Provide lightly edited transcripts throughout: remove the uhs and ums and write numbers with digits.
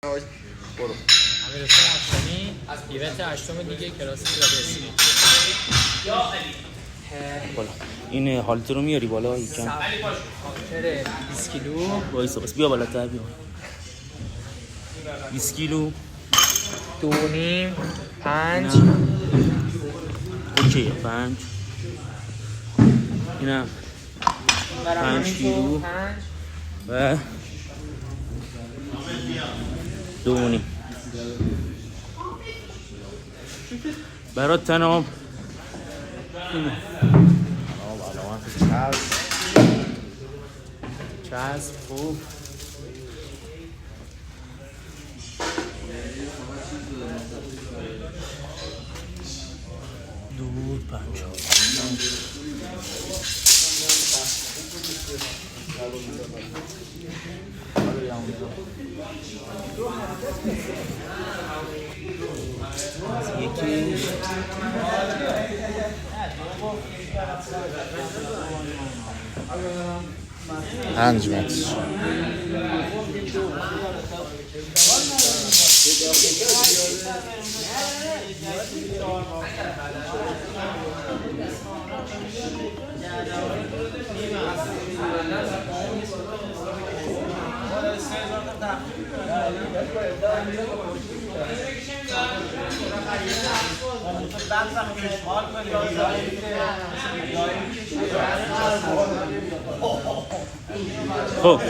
برو. امیرحسین افشانی ایونت 8 دیگه کلاس رادیوسی. بالا این حالت رو میاری بالا یکم. خاطر 20 کیلو وایسا بس بیا بالاتر بیا. 20 کیلو 2.5 5 اوکیه 5 اینم 5 کیلو و 2.5 برات تناب اینه چسب خوب دود 5 یکی 5 متر خب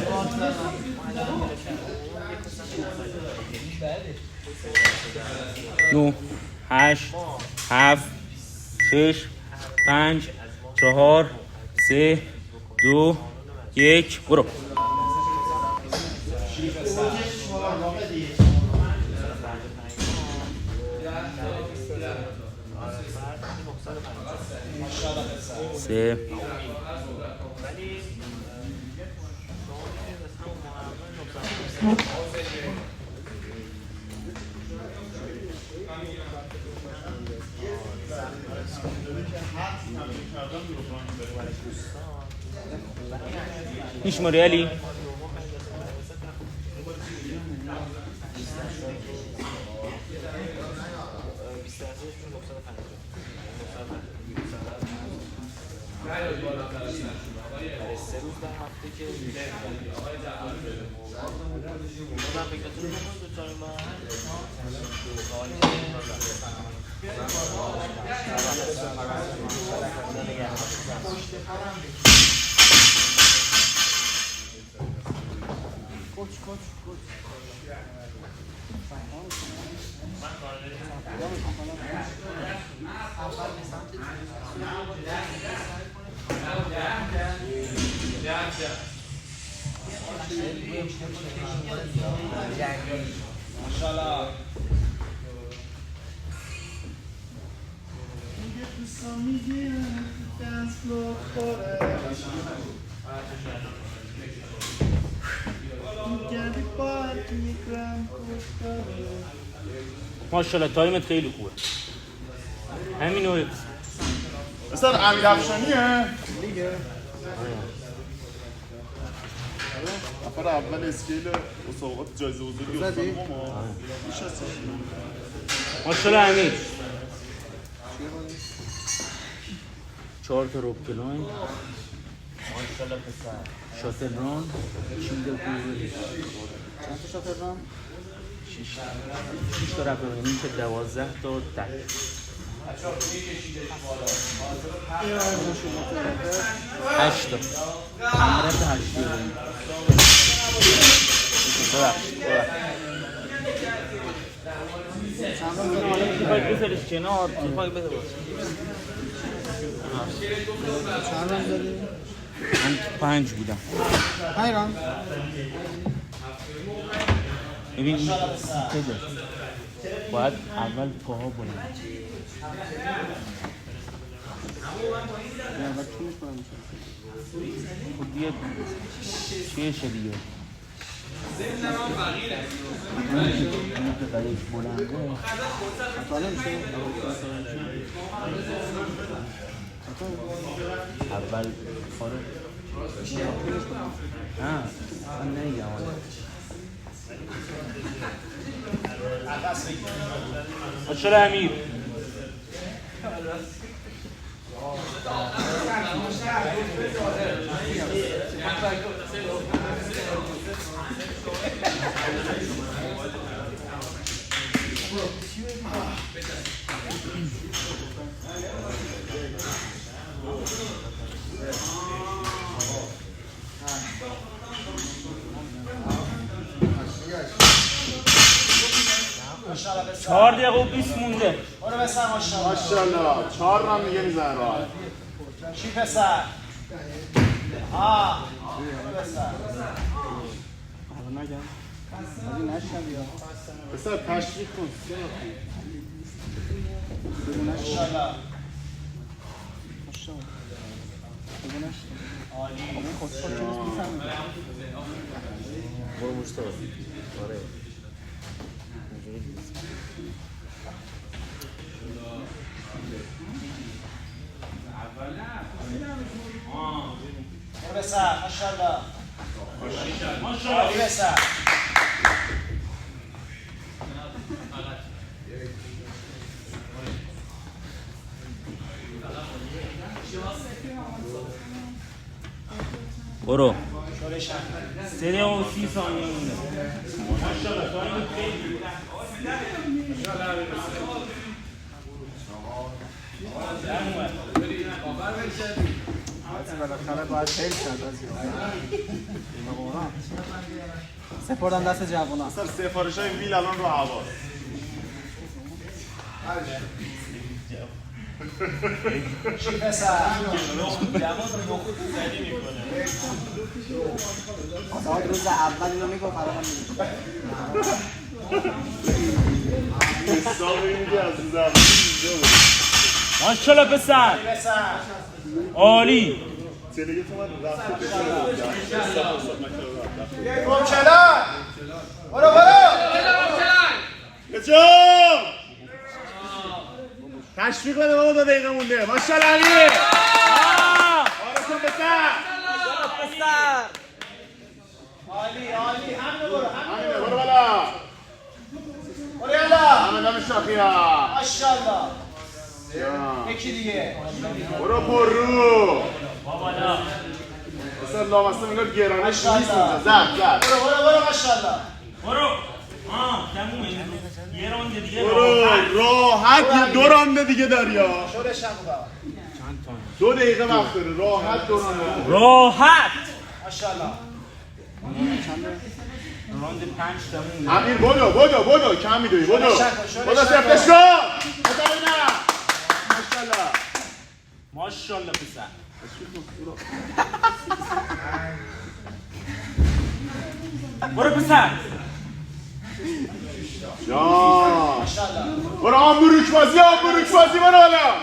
9 8 7 6 5 4 3 2 1 برو. سه میشماری علی ماشاءالله تایمت خیلی خوبه همینو مثلا امیر افشانیه دیگه نفر اول اسکیل مسابقات جایزه بزرگی افتاد ما میشستش ماشاءالله امیر 4 تا روب کلاین ماشاءالله پسر شاتل ران چیلد کوبه چند تا شاتل ران 6 تا رفت این که 12 تا تک 8 تا همه رفت 8 تا باید بذاریش کنار باید بده باز چند رنگ داری؟ من 5 بودم 5 رنگ؟ ببین این سیته داشت باید اول پاها بلند خب دیگه چیشه دیگه این که قدیش بلنده مطالعه میشه؟ اول خاره نه من نمیگم ماشاءالله امیر. چهار دقیقه و 20 مونده. برو بسر ماشاءالله. ماشاءالله 4 رام دیگه میزنه راحت. چی پسر؟ برو بسر. الان نگم از این نشنوی ها پسر تشویق کن. ماشاءالله. ماشاءالله بگو نشنوی عالی این خودشو که نیست میفهمی برو مشتاق. آره. برو بسر ماشاءالله. عالی بسر. برو. 3 دقیقه و 30 ثانیه مونده. ماشاءالله تایم خیلی. بالاخره باید فیل شد از این قرآن سپردن دست جوونا پسر سفارش های ویل الان رو هواست. چی پسر؟ آزاد روز اول اینو میگفت الان هم میگفت حساب این که از روز اول اینجا بود. ماشاءالله پسر. عالی. تلگه تو من رفته روکلان. برو بچم تشویق بده بابا 2 دقیقه مونده. ماشاءالله علی. آرسون پسر. عالی همینو برو همینه برو بالا. برو یالا. همه دم شاخیا. ماشاءالله. یکی دیگه. برو پر رو. پسر لامسته میگه گرانش نیست اونجا. زد. برو ماشاءالله. برو. تمومه. یه راند دیگه. برو راحت 2 راند دیگه داری ها. شورش هم بابا. 2 دقیقه وقت داره. راحت 2 راند. راحت. ماشاءالله. راند 5 تمومه. امیر بدو کم میدوی بدو. بدو سفتش کن. بزنینا. ماشاءالله. ماشاءالله پسر. برو پسر. جان. برو آمبروک بازی برو حالا.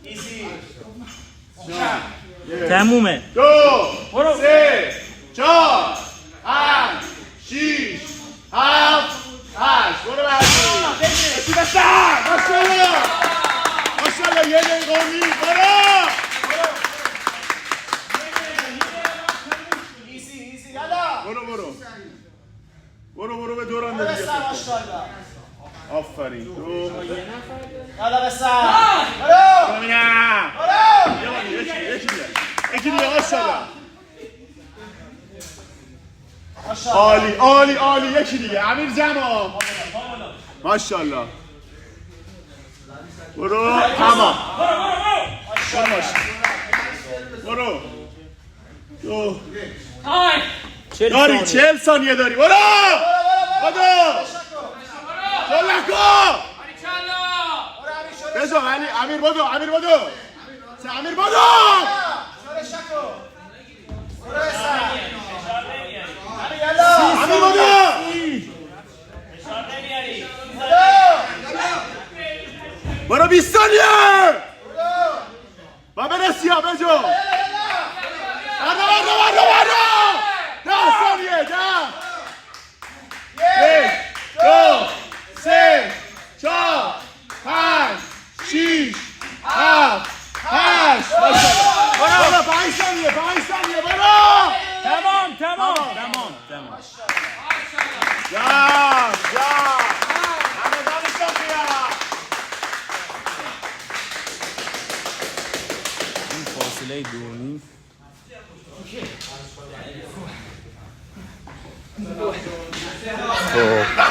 ایزی. تمومه. 2 برو. 3 4 5 6 7 8 برو بعدی. بسی بسر. ماشاءالله 1 دقیقه و نیم. ایزی یالا. برو به 2 راند دیگه. بسر ماشاءالله. آفرین. 2 یالا بسر. برو. ببینم. یکی دیگه ماشاءالله. عالی یکی دیگه. امیر جمع. ماشاءالله. برو تمام. برو. داری 40 ثانیه داری. برو. جل نکن. بزن امیر بدو. امیر بدو. شورش نکن. برو بسر. امیر بدو. برو 20 ثانیه. با برسی ها بجو. برو. 10 ثانیه. 1 2 3 4 5 6 7 8 برو 5 ثانیه. برو. تمام. فاصله 2.5. خب